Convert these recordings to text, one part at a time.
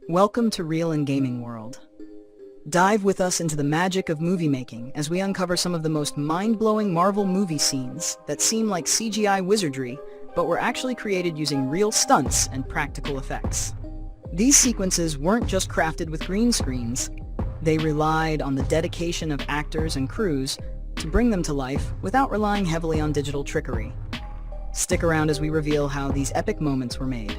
Welcome to Real and Gaming World. Dive with us into the magic of movie making as we uncover some of the most mind-blowing Marvel movie scenes that seem like CGI wizardry, but were actually created using real stunts and practical effects. These sequences weren't just crafted with green screens. They relied on the dedication of actors and crews to bring them to life without relying heavily on digital trickery. Stick around as we reveal how these epic moments were made.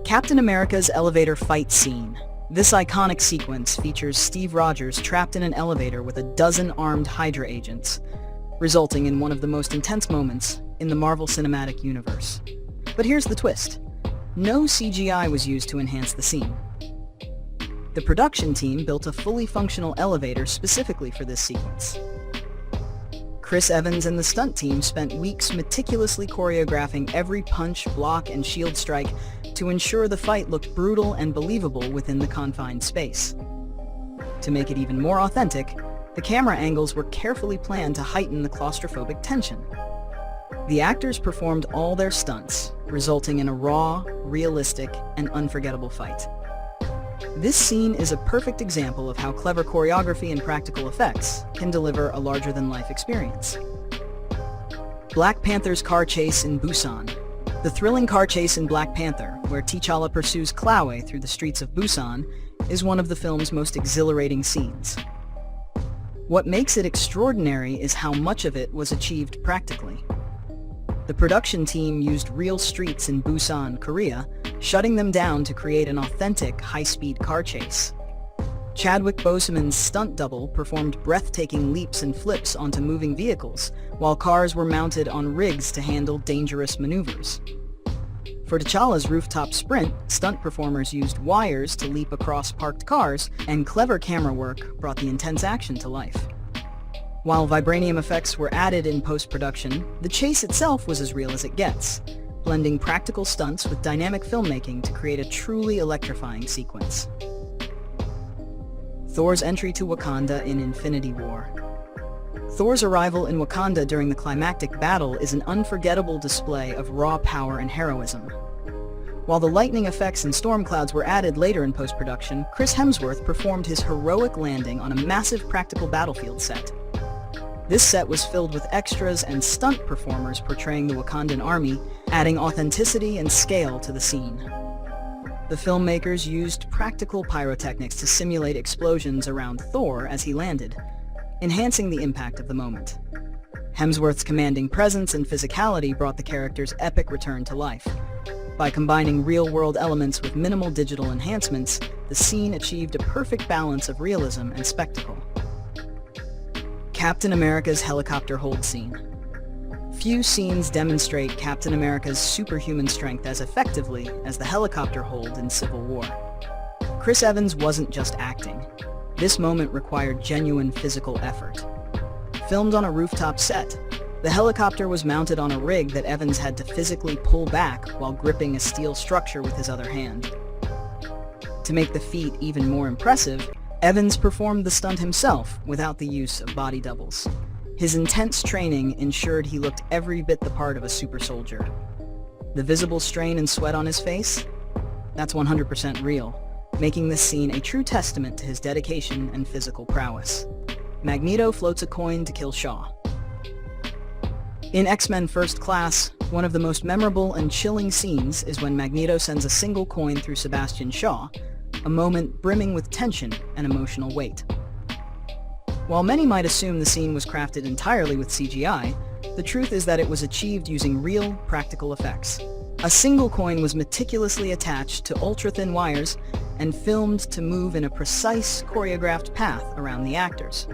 Captain America's elevator fight scene. This iconic sequence features Steve Rogers trapped in an elevator with a dozen armed Hydra agents, resulting in one of the most intense moments in the Marvel Cinematic Universe. But here's the twist. No CGI was used to enhance the scene. The production team built a fully functional elevator specifically for this sequence. Chris Evans and the stunt team spent weeks meticulously choreographing every punch, block, and shield strike to ensure the fight looked brutal and believable within the confined space. To make it even more authentic, the camera angles were carefully planned to heighten the claustrophobic tension. The actors performed all their stunts, resulting in a raw, realistic, and unforgettable fight. This scene is a perfect example of how clever choreography and practical effects can deliver a larger-than-life experience. Black Panther's car chase in Busan. The thrilling car chase in Black Panther, where T'Challa pursues Chloe through the streets of Busan, is one of the film's most exhilarating scenes. What makes it extraordinary is how much of it was achieved practically. The production team used real streets in Busan, Korea, shutting them down to create an authentic, high-speed car chase. Chadwick Boseman's stunt double performed breathtaking leaps and flips onto moving vehicles, while cars were mounted on rigs to handle dangerous maneuvers. For T'Challa's rooftop sprint, stunt performers used wires to leap across parked cars, and clever camera work brought the intense action to life. While vibranium effects were added in post-production, the chase itself was as real as it gets, blending practical stunts with dynamic filmmaking to create a truly electrifying sequence. Thor's entry to Wakanda in Infinity War. Thor's arrival in Wakanda during the climactic battle is an unforgettable display of raw power and heroism. While the lightning effects and storm clouds were added later in post-production, Chris Hemsworth performed his heroic landing on a massive practical battlefield set. This set was filled with extras and stunt performers portraying the Wakandan army, adding authenticity and scale to the scene. The filmmakers used practical pyrotechnics to simulate explosions around Thor as he landed, enhancing the impact of the moment. Hemsworth's commanding presence and physicality brought the character's epic return to life. By combining real-world elements with minimal digital enhancements, the scene achieved a perfect balance of realism and spectacle. Captain America's helicopter hold scene. Few scenes demonstrate Captain America's superhuman strength as effectively as the helicopter hold in Civil War. Chris Evans wasn't just acting. This moment required genuine physical effort. Filmed on a rooftop set, the helicopter was mounted on a rig that Evans had to physically pull back while gripping a steel structure with his other hand. To make the feat even more impressive, Evans performed the stunt himself without the use of body doubles. His intense training ensured he looked every bit the part of a super soldier. The visible strain and sweat on his face? That's 100% real, making this scene a true testament to his dedication and physical prowess. Magneto floats a coin to kill Shaw. In X-Men First Class, one of the most memorable and chilling scenes is when Magneto sends a single coin through Sebastian Shaw, a moment brimming with tension and emotional weight. While many might assume the scene was crafted entirely with CGI, the truth is that it was achieved using real, practical effects. A single coin was meticulously attached to ultra-thin wires and filmed to move in a precise, choreographed path around the actors.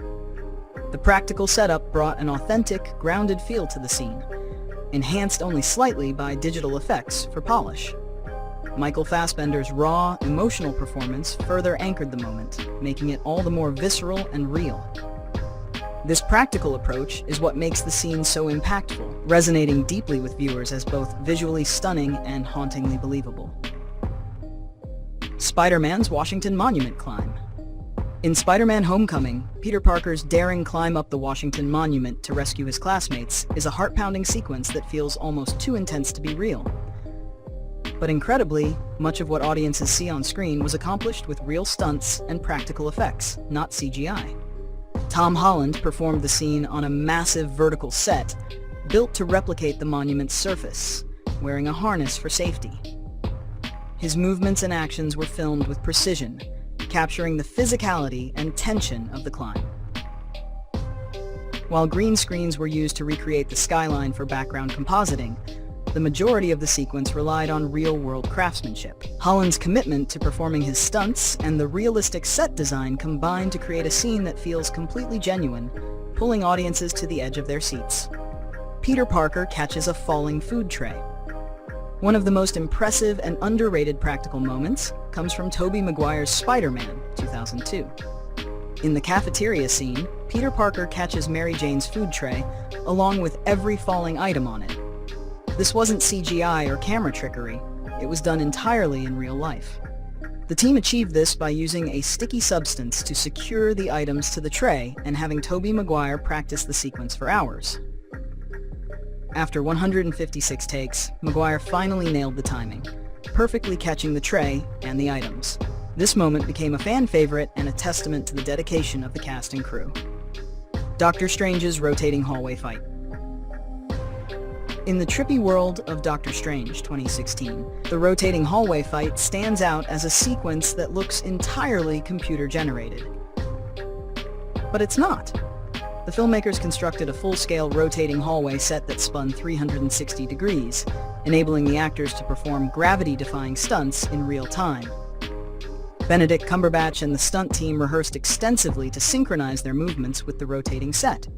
The practical setup brought an authentic, grounded feel to the scene, enhanced only slightly by digital effects for polish. Michael Fassbender's raw, emotional performance further anchored the moment, making it all the more visceral and real. This practical approach is what makes the scene so impactful, resonating deeply with viewers as both visually stunning and hauntingly believable. Spider-Man's Washington Monument climb. In Spider-Man Homecoming, Peter Parker's daring climb up the Washington Monument to rescue his classmates is a heart-pounding sequence that feels almost too intense to be real. But incredibly, much of what audiences see on screen was accomplished with real stunts and practical effects, not CGI. Tom Holland performed the scene on a massive vertical set, built to replicate the monument's surface, wearing a harness for safety. His movements and actions were filmed with precision, capturing the physicality and tension of the climb. While green screens were used to recreate the skyline for background compositing, the majority of the sequence relied on real-world craftsmanship. Holland's commitment to performing his stunts and the realistic set design combined to create a scene that feels completely genuine, pulling audiences to the edge of their seats. Peter Parker catches a falling food tray. One of the most impressive and underrated practical moments comes from Tobey Maguire's Spider-Man, 2002. In the cafeteria scene, Peter Parker catches Mary Jane's food tray, along with every falling item on it. This wasn't CGI or camera trickery, it was done entirely in real life. The team achieved this by using a sticky substance to secure the items to the tray and having Tobey Maguire practice the sequence for hours. After 156 takes, Maguire finally nailed the timing, perfectly catching the tray and the items. This moment became a fan favorite and a testament to the dedication of the cast and crew. Doctor Strange's rotating hallway fight. In the trippy world of Doctor Strange 2016, the rotating hallway fight stands out as a sequence that looks entirely computer-generated. But it's not. The filmmakers constructed a full-scale rotating hallway set that spun 360 degrees, enabling the actors to perform gravity-defying stunts in real time. Benedict Cumberbatch and the stunt team rehearsed extensively to synchronize their movements with the rotating set.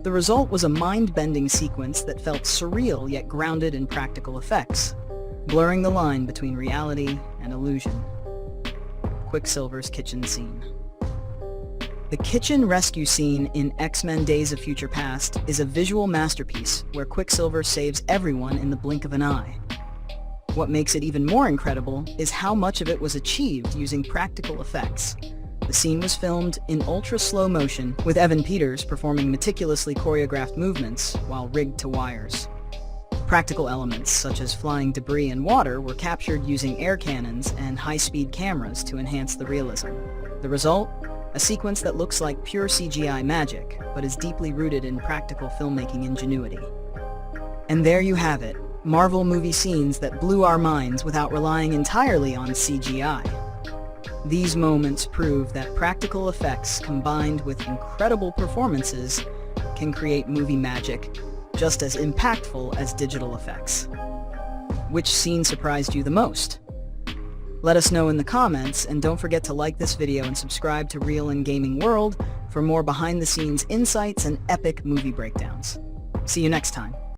The result was a mind-bending sequence that felt surreal yet grounded in practical effects, blurring the line between reality and illusion. Quicksilver's kitchen scene. The kitchen rescue scene in X-Men Days of Future Past is a visual masterpiece where Quicksilver saves everyone in the blink of an eye. What makes it even more incredible is how much of it was achieved using practical effects. The scene was filmed in ultra-slow motion, with Evan Peters performing meticulously choreographed movements while rigged to wires. Practical elements, such as flying debris and water, were captured using air cannons and high-speed cameras to enhance the realism. The result? A sequence that looks like pure CGI magic, but is deeply rooted in practical filmmaking ingenuity. And there you have it, Marvel movie scenes that blew our minds without relying entirely on CGI. These moments prove that practical effects combined with incredible performances can create movie magic just as impactful as digital effects. Which scene surprised you the most? Let us know in the comments, and don't forget to like this video and subscribe to Real in Gaming World for more behind-the-scenes insights and epic movie breakdowns. See you next time.